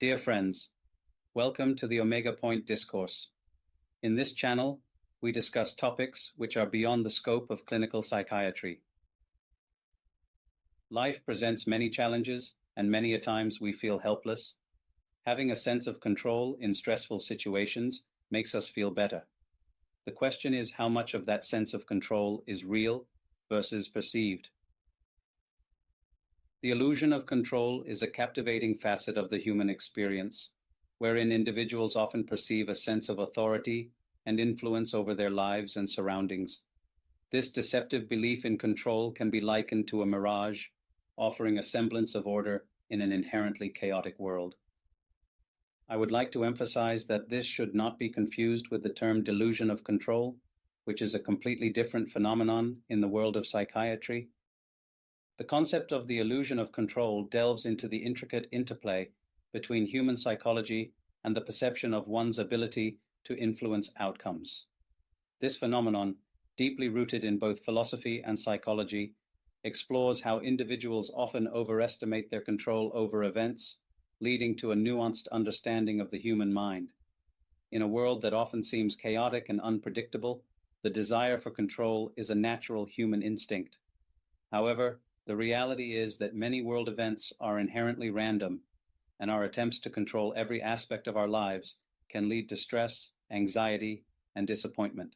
Dear friends, welcome to the Omega Point Discourse. In this channel, we discuss topics which are beyond the scope of clinical psychiatry. Life presents many challenges, and many a times we feel helpless. Having a sense of control in stressful situations makes us feel better. The question is how much of that sense of control is real versus perceived. The illusion of control is a captivating facet of the human experience, wherein individuals often perceive a sense of authority and influence over their lives and surroundings. This deceptive belief in control can be likened to a mirage, offering a semblance of order in an inherently chaotic world. I would like to emphasize that this should not be confused with the term delusion of control, which is a completely different phenomenon in the world of psychiatry. The concept of the illusion of control delves into the intricate interplay between human psychology and the perception of one's ability to influence outcomes. This phenomenon, deeply rooted in both philosophy and psychology, explores how individuals often overestimate their control over events, leading to a nuanced understanding of the human mind. In a world that often seems chaotic and unpredictable, the desire for control is a natural human instinct. However, the reality is that many world events are inherently random, and our attempts to control every aspect of our lives can lead to stress, anxiety, and disappointment.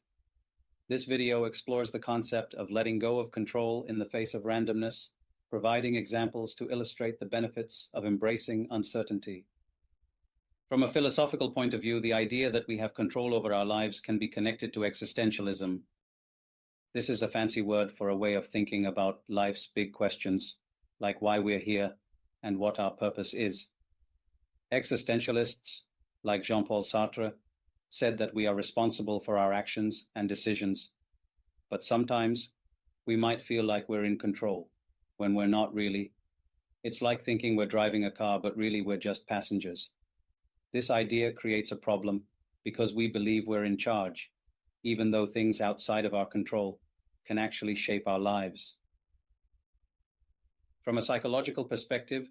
This video explores the concept of letting go of control in the face of randomness, providing examples to illustrate the benefits of embracing uncertainty. From a philosophical point of view, the idea that we have control over our lives can be connected to existentialism. This is a fancy word for a way of thinking about life's big questions, like why we're here and what our purpose is. Existentialists, like Jean-Paul Sartre, said that we are responsible for our actions and decisions, but sometimes we might feel like we're in control when we're not really. It's like thinking we're driving a car, but really we're just passengers. This idea creates a problem because we believe we're in charge, even though things outside of our control can actually shape our lives. From a psychological perspective,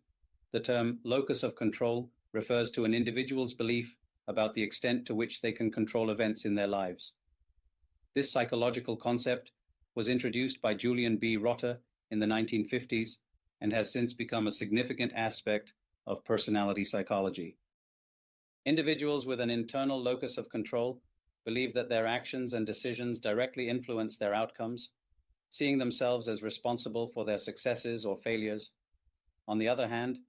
the term locus of control refers to an individual's belief about the extent to which they can control events in their lives. This psychological concept was introduced by Julian B. Rotter in the 1950s and has since become a significant aspect of personality psychology. Individuals with an internal locus of control believe that their actions and decisions directly influence their outcomes, seeing themselves as responsible for their successes or failures. On the other hand,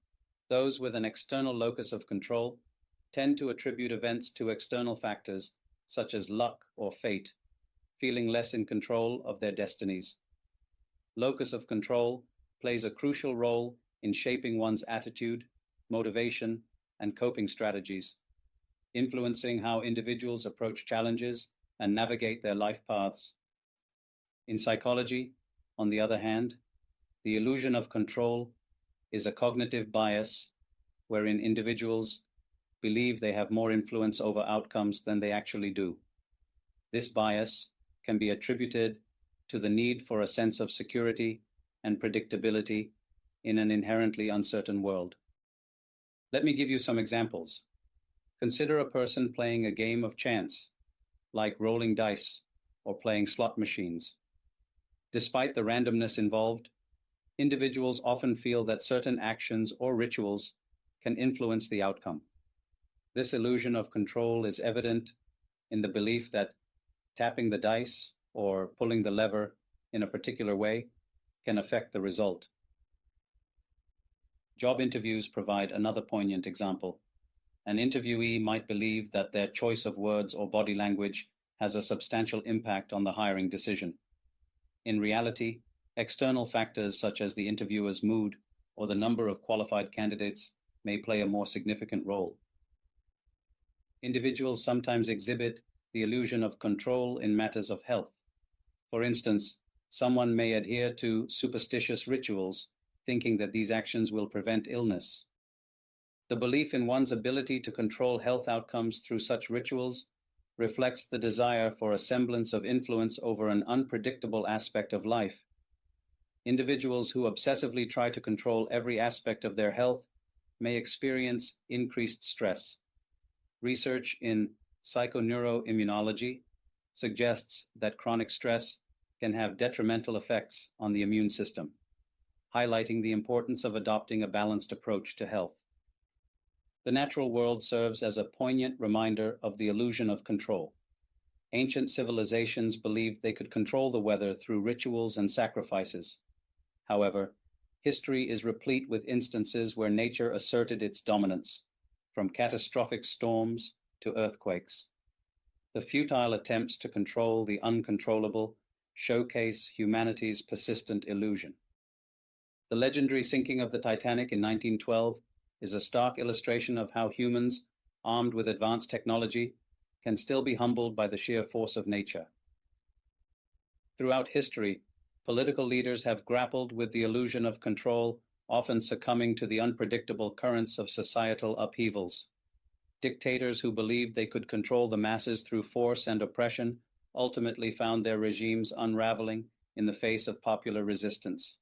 those with an external locus of control tend to attribute events to external factors such as luck or fate, feeling less in control of their destinies. Locus of control plays a crucial role in shaping one's attitude, motivation, and coping strategies, influencing how individuals approach challenges and navigate their life paths. In psychology, on the other hand, the illusion of control is a cognitive bias wherein individuals believe they have more influence over outcomes than they actually do. This bias can be attributed to the need for a sense of security and predictability in an inherently uncertain world. Let me give you some examples. Consider a person playing a game of chance, like rolling dice or playing slot machines. Despite the randomness involved, individuals often feel that certain actions or rituals can influence the outcome. This illusion of control is evident in the belief that tapping the dice or pulling the lever in a particular way can affect the result. Job interviews provide another poignant example. An interviewee might believe that their choice of words or body language has a substantial impact on the hiring decision. In reality, external factors such as the interviewer's mood or the number of qualified candidates may play a more significant role. Individuals sometimes exhibit the illusion of control in matters of health. For instance, someone may adhere to superstitious rituals, thinking that these actions will prevent illness. The belief in one's ability to control health outcomes through such rituals reflects the desire for a semblance of influence over an unpredictable aspect of life. Individuals who obsessively try to control every aspect of their health may experience increased stress. Research in psychoneuroimmunology suggests that chronic stress can have detrimental effects on the immune system, highlighting the importance of adopting a balanced approach to health. The natural world serves as a poignant reminder of the illusion of control. Ancient civilizations believed they could control the weather through rituals and sacrifices. However, history is replete with instances where nature asserted its dominance, from catastrophic storms to earthquakes. The futile attempts to control the uncontrollable showcase humanity's persistent illusion. The legendary sinking of the Titanic in 1912 is a stark illustration of how humans, armed with advanced technology, can still be humbled by the sheer force of nature. Throughout history, political leaders have grappled with the illusion of control, often succumbing to the unpredictable currents of societal upheavals. Dictators who believed they could control the masses through force and oppression ultimately found their regimes unraveling in the face of popular resistance.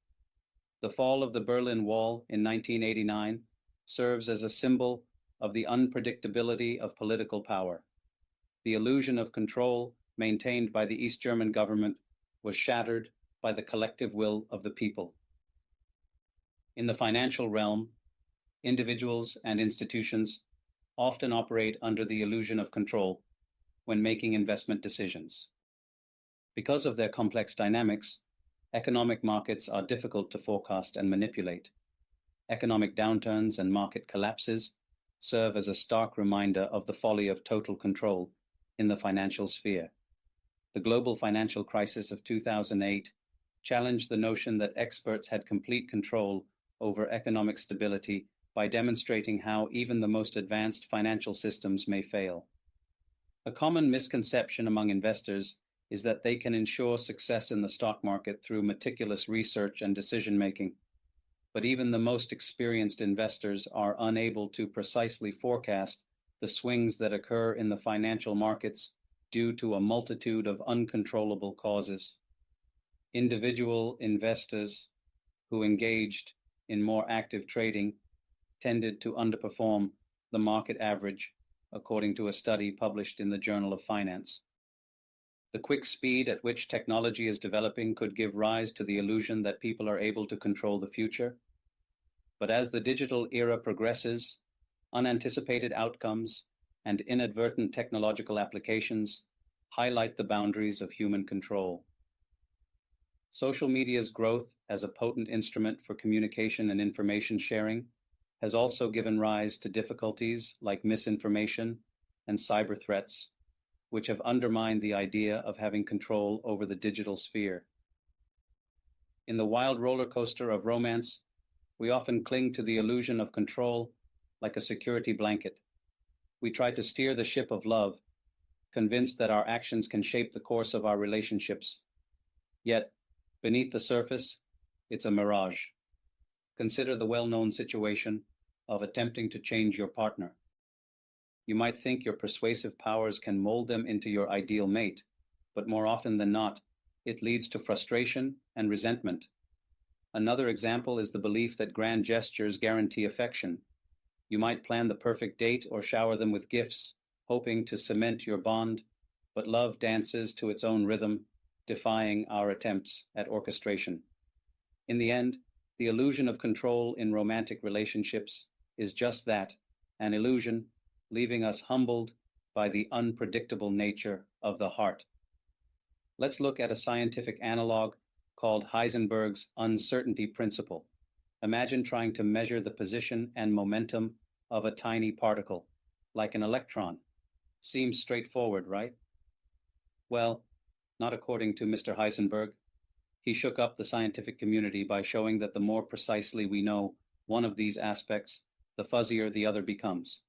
The fall of the Berlin Wall in 1989 serves as a symbol of the unpredictability of political power. The illusion of control maintained by the East German government was shattered by the collective will of the people. In the financial realm, individuals and institutions often operate under the illusion of control when making investment decisions. Because of their complex dynamics, economic markets are difficult to forecast and manipulate. Economic downturns and market collapses serve as a stark reminder of the folly of total control in the financial sphere. The global financial crisis of 2008 challenged the notion that experts had complete control over economic stability by demonstrating how even the most advanced financial systems may fail. A common misconception among investors is that they can ensure success in the stock market through meticulous research and decision-making. But even the most experienced investors are unable to precisely forecast the swings that occur in the financial markets due to a multitude of uncontrollable causes. Individual investors who engaged in more active trading tended to underperform the market average, according to a study published in the Journal of Finance. The quick speed at which technology is developing could give rise to the illusion that people are able to control the future. But as the digital era progresses, unanticipated outcomes and inadvertent technological applications highlight the boundaries of human control. Social media's growth as a potent instrument for communication and information sharing has also given rise to difficulties like misinformation and cyber threats, which have undermined the idea of having control over the digital sphere. In the wild roller coaster of romance, we often cling to the illusion of control like a security blanket. We try to steer the ship of love, convinced that our actions can shape the course of our relationships. Yet, beneath the surface, it's a mirage. Consider the well-known situation of attempting to change your partner. You might think your persuasive powers can mold them into your ideal mate, but more often than not, it leads to frustration and resentment. Another example is the belief that grand gestures guarantee affection. You might plan the perfect date or shower them with gifts, hoping to cement your bond, but love dances to its own rhythm, defying our attempts at orchestration. In the end, the illusion of control in romantic relationships is just that, an illusion, leaving us humbled by the unpredictable nature of the heart. Let's look at a scientific analog called Heisenberg's uncertainty principle. Imagine trying to measure the position and momentum of a tiny particle, like an electron. Seems straightforward, right? Well, not according to Mr. Heisenberg. He shook up the scientific community by showing that the more precisely we know one of these aspects, the fuzzier the other becomes.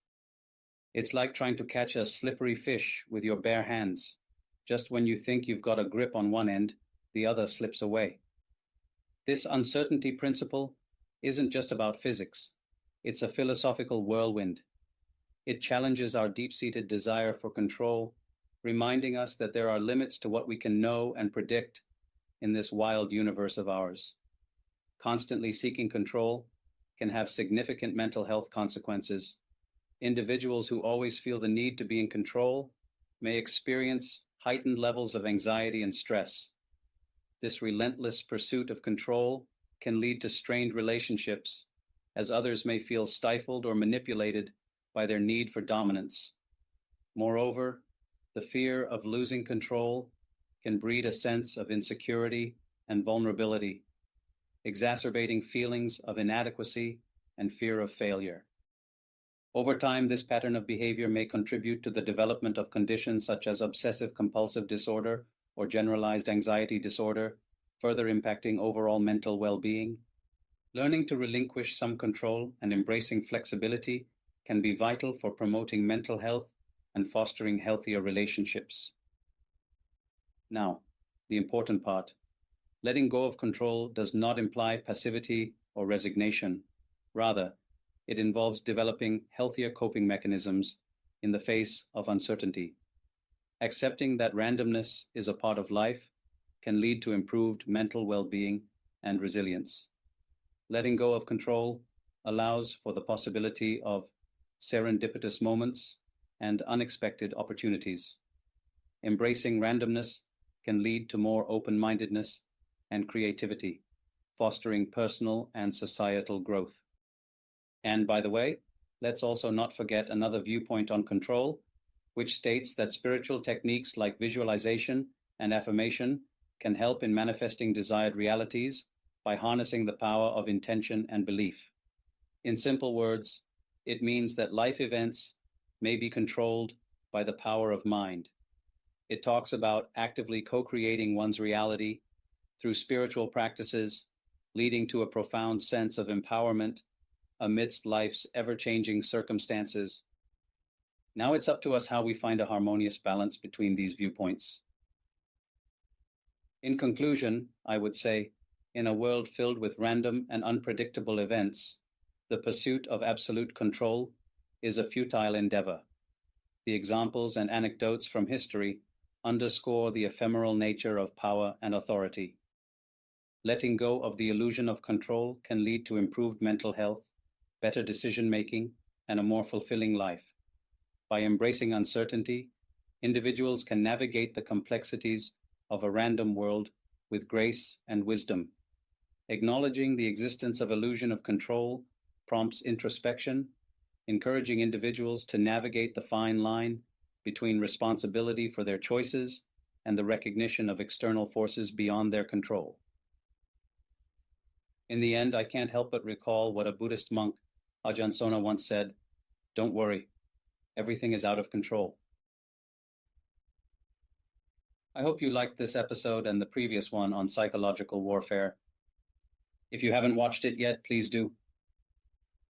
It's like trying to catch a slippery fish with your bare hands. Just when you think you've got a grip on one end, the other slips away. This uncertainty principle isn't just about physics. It's a philosophical whirlwind. It challenges our deep-seated desire for control, reminding us that there are limits to what we can know and predict in this wild universe of ours. Constantly seeking control can have significant mental health consequences. Individuals who always feel the need to be in control may experience heightened levels of anxiety and stress. This relentless pursuit of control can lead to strained relationships, as others may feel stifled or manipulated by their need for dominance. Moreover, the fear of losing control can breed a sense of insecurity and vulnerability, exacerbating feelings of inadequacy and fear of failure. Over time, this pattern of behavior may contribute to the development of conditions such as obsessive-compulsive disorder or generalized anxiety disorder, further impacting overall mental well-being. Learning to relinquish some control and embracing flexibility can be vital for promoting mental health and fostering healthier relationships. Now, the important part. Letting go of control does not imply passivity or resignation. Rather, it involves developing healthier coping mechanisms in the face of uncertainty. Accepting that randomness is a part of life can lead to improved mental well-being and resilience. Letting go of control allows for the possibility of serendipitous moments and unexpected opportunities. Embracing randomness can lead to more open-mindedness and creativity, fostering personal and societal growth. And by the way, let's also not forget another viewpoint on control, which states that spiritual techniques like visualization and affirmation can help in manifesting desired realities by harnessing the power of intention and belief. In simple words, it means that life events may be controlled by the power of mind. It talks about actively co-creating one's reality through spiritual practices, leading to a profound sense of empowerment amidst life's ever-changing circumstances. Now it's up to us how we find a harmonious balance between these viewpoints. In conclusion, I would say, in a world filled with random and unpredictable events, the pursuit of absolute control is a futile endeavor. The examples and anecdotes from history underscore the ephemeral nature of power and authority. Letting go of the illusion of control can lead to improved mental health, better decision-making, and a more fulfilling life. By embracing uncertainty, individuals can navigate the complexities of a random world with grace and wisdom. Acknowledging the existence of illusion of control prompts introspection, encouraging individuals to navigate the fine line between responsibility for their choices and the recognition of external forces beyond their control. In the end, I can't help but recall what a Buddhist monk, Ajahn Sona, once said, "Don't worry, everything is out of control." I hope you liked this episode and the previous one on psychological warfare. If you haven't watched it yet, please do.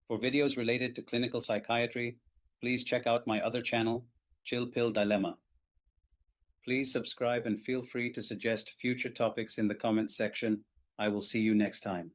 For videos related to clinical psychiatry, please check out my other channel, Chill Pill Dilemma. Please subscribe and feel free to suggest future topics in the comments section. I will see you next time.